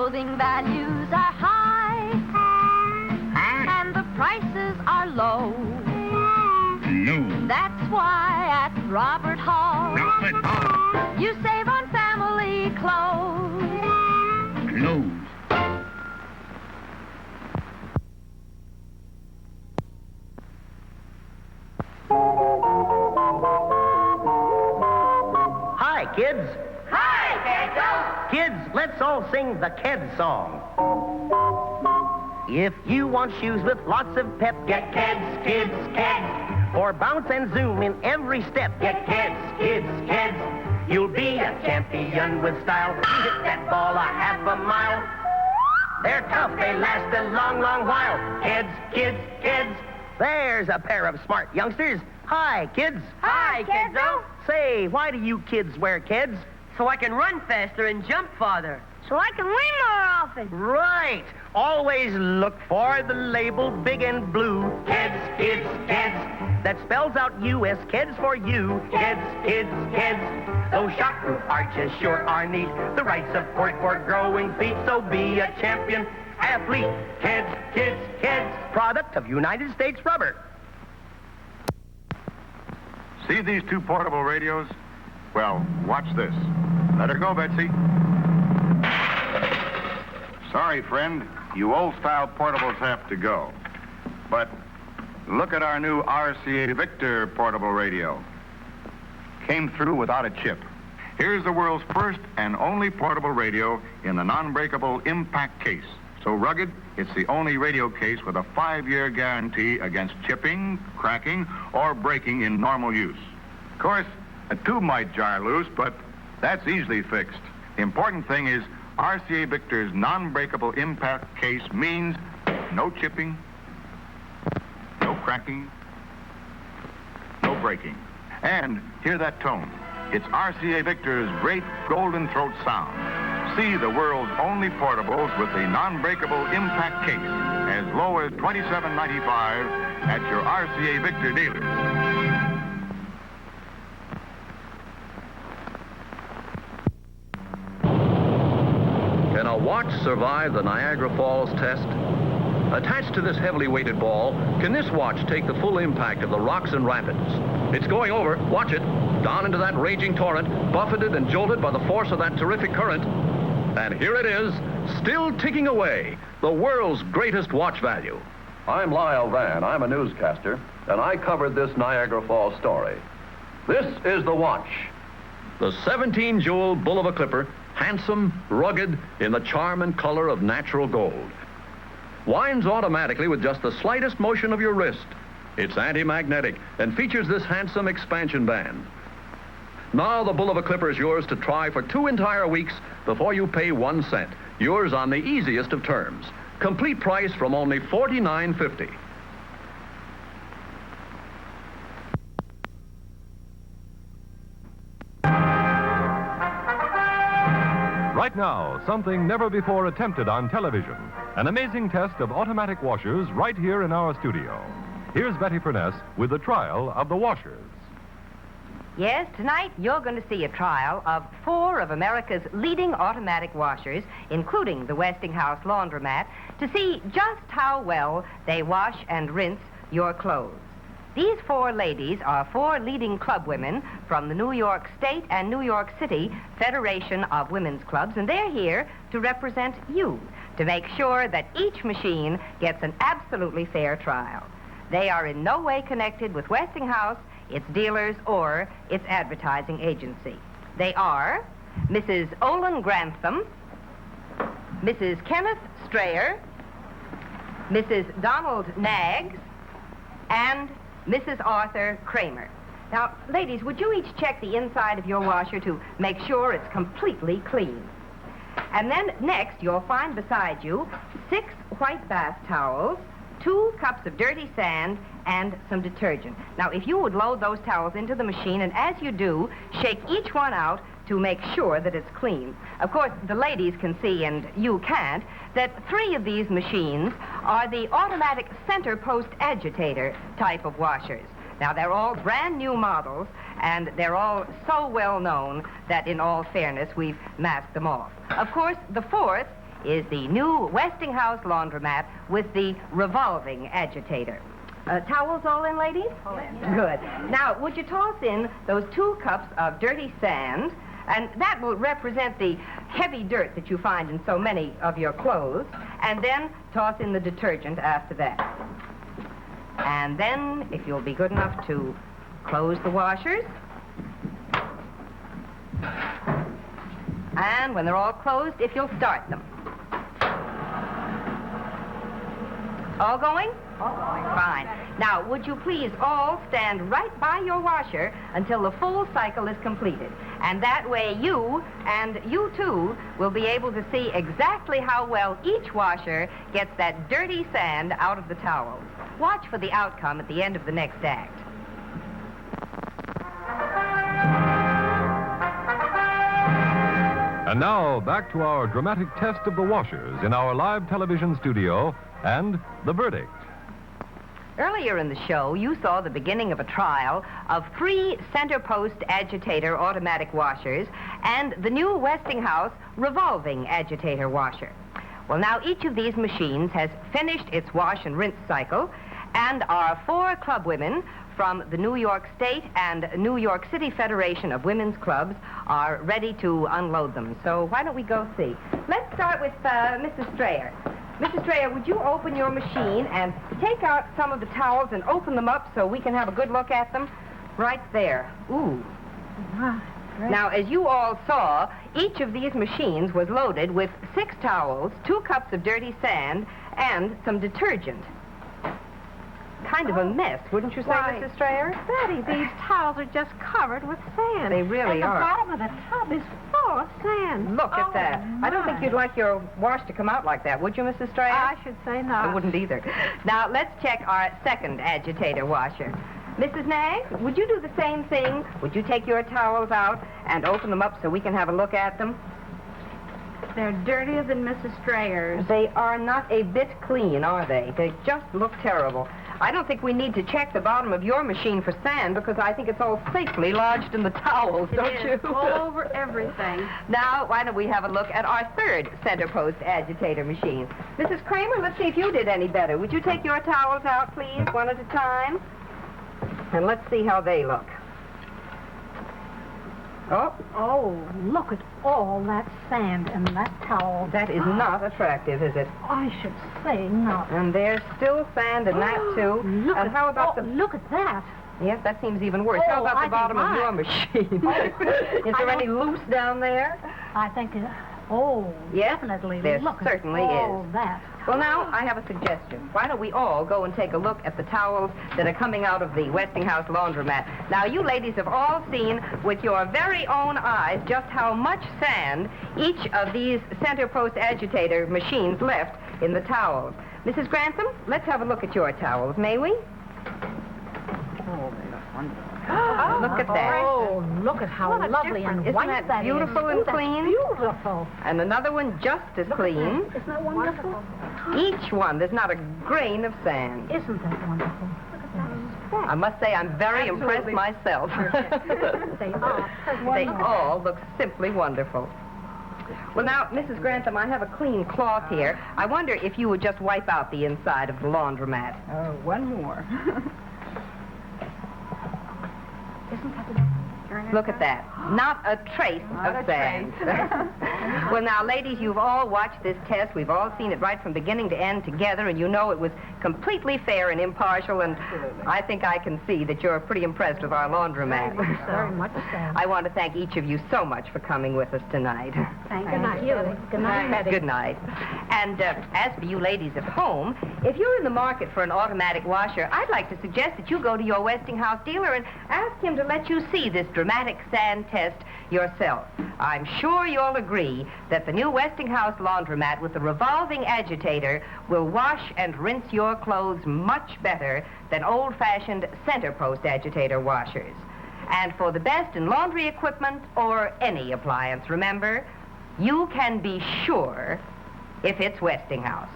clothing values are high, and the prices are low. No. That's why at Robert Hall, you save on family clothes. Clothes. Hi, kids. Hi, Pedro. Kids, let's all sing the Keds song. If you want shoes with lots of pep, get Keds, kids, Keds. For bounce and zoom in every step, get Keds, kids, Keds. You'll be a champion with style. Hit that ball a half a mile. They're tough, they last a long, long while. Keds, kids, Keds. There's a pair of smart youngsters. Hi, kids. Hi, Pedro. Say, why do you kids wear Keds? So I can run faster and jump farther. So I can win more often. Right. Always look for the label big and blue. Keds, kids, Keds. That spells out U.S. Keds for you. Keds, kids, Keds. Those shock-proof arches sure are neat. The right support for growing feet. So be a champion athlete. Keds, kids, Keds. Product of United States Rubber. See these two portable radios? Well, watch this. Let her go, Betsy. Sorry, friend. You old-style portables have to go. But look at our new RCA Victor portable radio. Came through without a chip. Here's the world's first and only portable radio in the non-breakable impact case. So rugged, it's the only radio case with a 5-year guarantee against chipping, cracking, or breaking in normal use. Of course, a tube might jar loose, but that's easily fixed. The important thing is RCA Victor's non-breakable impact case means no chipping, no cracking, no breaking. And hear that tone. It's RCA Victor's great golden throat sound. See the world's only portables with the non-breakable impact case as low as $27.95 at your RCA Victor dealer. Can a watch survive the Niagara Falls test? Attached to this heavily weighted ball, can this watch take the full impact of the rocks and rapids? It's going over, watch it, down into that raging torrent, buffeted and jolted by the force of that terrific current. And here it is, still ticking away, the world's greatest watch value. I'm Lyle Van, I'm a newscaster, and I covered this Niagara Falls story. This is the watch. The 17-jewel bull of a clipper, handsome, rugged, in the charm and color of natural gold. Winds automatically with just the slightest motion of your wrist. It's anti-magnetic and features this handsome expansion band. Now the bull of a clipper is yours to try for 2 entire weeks before you pay 1 cent. Yours on the easiest of terms. Complete price from only $49.50. Right now, something never before attempted on television. An amazing test of automatic washers right here in our studio. Here's Betty Furness with the trial of the washers. Yes, tonight you're going to see a trial of 4 of America's leading automatic washers, including the Westinghouse laundromat, to see just how well they wash and rinse your clothes. These 4 ladies are 4 leading club women from the New York State and New York City Federation of Women's Clubs, and they're here to represent you, to make sure that each machine gets an absolutely fair trial. They are in no way connected with Westinghouse, its dealers, or its advertising agency. They are Mrs. Olin Grantham, Mrs. Kenneth Strayer, Mrs. Donald Naggs, and Mrs. Arthur Kramer. Now, ladies, would you each check the inside of your washer to make sure it's completely clean? And then next, you'll find beside you 6 white bath towels, 2 cups of dirty sand, and some detergent. Now, if you would load those towels into the machine, and as you do, shake each one out to make sure that it's clean. Of course, the ladies can see, and you can't, that 3 of these machines are the automatic center post agitator type of washers. Now, they're all brand new models, and they're all so well known that, in all fairness, we've masked them off. Of course, the 4th is the new Westinghouse laundromat with the revolving agitator. Towels all in, ladies? Good. Now, would you toss in those 2 cups of dirty sand, and that will represent the heavy dirt that you find in so many of your clothes, and then toss in the detergent after that. And then, if you'll be good enough to close the washers, and when they're all closed, if you'll start them. All going? Fine. Now, would you please all stand right by your washer until the full cycle is completed? And that way you, and you too, will be able to see exactly how well each washer gets that dirty sand out of the towels. Watch for the outcome at the end of the next act. And now, back to our dramatic test of the washers in our live television studio and the verdict. Earlier in the show, you saw the beginning of a trial of 3 center post agitator automatic washers and the new Westinghouse revolving agitator washer. Well, now each of these machines has finished its wash and rinse cycle, and our 4 club women from the New York State and New York City Federation of Women's Clubs are ready to unload them. So why don't we go see? Let's start with Mrs. Strayer. Mrs. Strayer, would you open your machine and take out some of the towels and open them up so we can have a good look at them? Right there. Ooh. Now, as you all saw, each of these machines was loaded with 6 towels, 2 cups of dirty sand, and some detergent. Kind of a mess, wouldn't you say, Mrs. Strayer? Betty, these towels are just covered with sand. They really are. And the bottom of the tub is full of sand. Look at that. I don't think you'd like your wash to come out like that, would you, Mrs. Strayer? I should say not. I wouldn't either. Now, let's check our second agitator washer. Mrs. Nagg, would you do the same thing? Would you take your towels out and open them up so we can have a look at them? They're dirtier than Mrs. Strayer's. They are not a bit clean, are they? They just look terrible. I don't think we need to check the bottom of your machine for sand because I think it's all safely lodged in the towels, don't you? All over everything. Now, why don't we have a look at our third center post agitator machine? Mrs. Kramer, let's see if you did any better. Would you take your towels out, please, one at a time? And let's see how they look. Oh, look at all that sand in that towel. That is not attractive, is it? I should say not. And there's still sand in that, too. Look and how about look at that. Yes, that seems even worse. How about I the bottom of your machine? Is there any loose down there? I think Yes, definitely. there Look certainly at all is. that. Well, now, I have a suggestion. Why don't we all go and take a look at the towels that are coming out of the Westinghouse laundromat? Now, you ladies have all seen with your very own eyes just how much sand each of these center post agitator machines left in the towels. Mrs. Grantham, let's have a look at your towels, may we? Look at that. Oh, look at how lovely and Isn't white that beautiful and That's clean? beautiful. And another one just as clean. Isn't that wonderful? Each one, there's not a grain of sand. Isn't that wonderful? I must say I'm very impressed myself. They are. They all look simply wonderful. Well, now, Mrs. Grantham, I have a clean cloth here. I wonder if you would just wipe out the inside of the laundromat. Oh, one more. Look at that. Not a trace of sand. Well, now, ladies, you've all watched this test. We've all seen it right from beginning to end together, and you know it was completely fair and impartial, and I think I can see that you're pretty impressed with our laundromat. Very much so. I want to thank each of you so much for coming with us tonight. Thank you. Good night, Betty. Good night. And as for you ladies at home, if you're in the market for an automatic washer, I'd like to suggest that you go to your Westinghouse dealer and ask him to let you see this dramatic sand test yourself. I'm sure you'll agree that the new Westinghouse laundromat with the revolving agitator will wash and rinse your clothes much better than old-fashioned center post agitator washers. And for the best in laundry equipment or any appliance, remember, you can be sure if it's Westinghouse.